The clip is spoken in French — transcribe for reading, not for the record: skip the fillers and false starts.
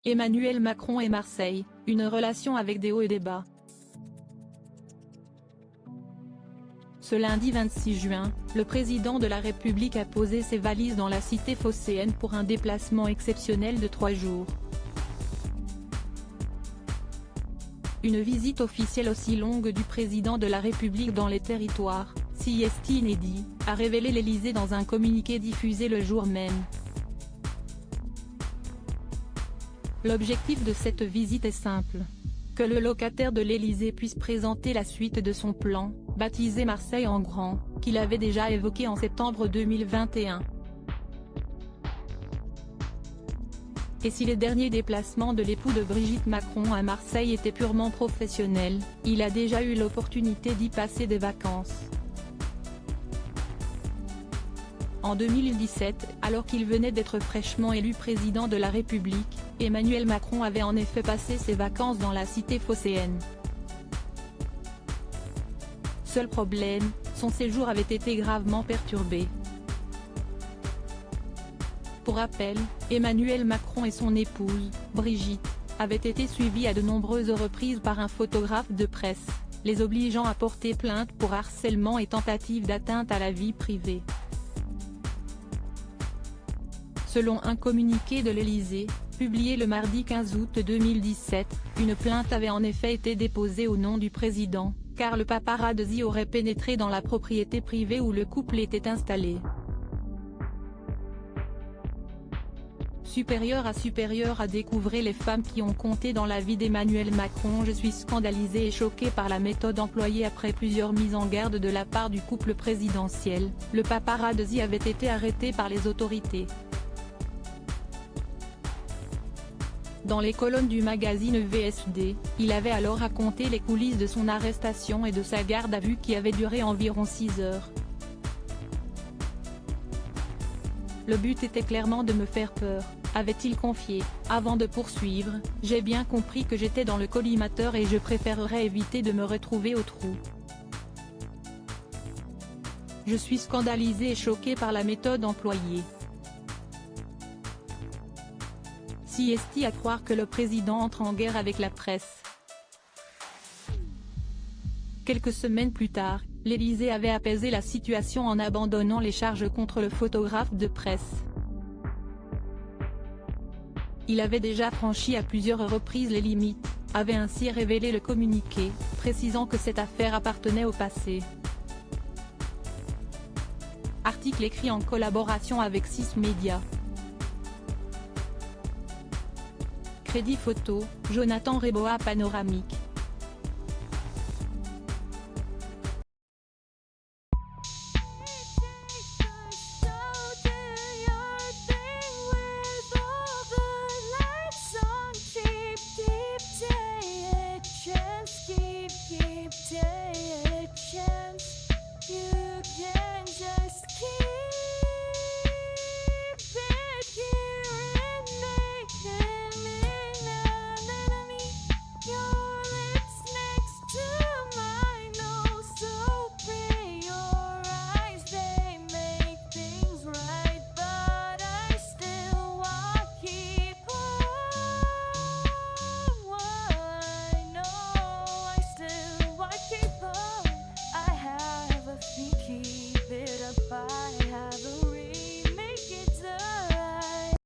Emmanuel Macron et Marseille, une relation avec des hauts et des bas. Ce lundi 26 juin, le président de la République a posé ses valises dans la cité phocéenne pour un déplacement exceptionnel de 3 jours. Une visite officielle aussi longue du président de la République dans les territoires, si est inédit, a révélé l'Élysée dans un communiqué diffusé le jour même. L'objectif de cette visite est simple. Que le locataire de l'Élysée puisse présenter la suite de son plan, baptisé Marseille en grand, qu'il avait déjà évoqué en septembre 2021. Et si les derniers déplacements de l'époux de Brigitte Macron à Marseille étaient purement professionnels, il a déjà eu l'opportunité d'y passer des vacances. En 2017, alors qu'il venait d'être fraîchement élu président de la République, Emmanuel Macron avait en effet passé ses vacances dans la cité phocéenne. Seul problème, son séjour avait été gravement perturbé. Pour rappel, Emmanuel Macron et son épouse, Brigitte, avaient été suivis à de nombreuses reprises par un photographe de presse, les obligeant à porter plainte pour harcèlement et tentative d'atteinte à la vie privée. Selon un communiqué de l'Élysée, publié le mardi 15 août 2017, une plainte avait en effet été déposée au nom du président, car le paparazzi aurait pénétré dans la propriété privée où le couple était installé. Supérieur à découvrir les femmes qui ont compté dans la vie d'Emmanuel Macron. Je suis scandalisé et choqué par la méthode employée après plusieurs mises en garde de la part du couple présidentiel. Le paparazzi avait été arrêté par les autorités. Dans les colonnes du magazine VSD, il avait alors raconté les coulisses de son arrestation et de sa garde à vue qui avait duré environ 6 heures. Le but était clairement de me faire peur, avait-il confié, avant de poursuivre, j'ai bien compris que j'étais dans le collimateur et je préférerais éviter de me retrouver au trou. Je suis scandalisé et choqué par la méthode employée. Si est à croire que le président entre en guerre avec la presse. Quelques semaines plus tard, l'Élysée avait apaisé la situation en abandonnant les charges contre le photographe de presse. Il avait déjà franchi à plusieurs reprises les limites, avait ainsi révélé le communiqué, précisant que cette affaire appartenait au passé. Article écrit en collaboration avec 6 médias. Crédit photo, Jonathan Reboa Panoramique.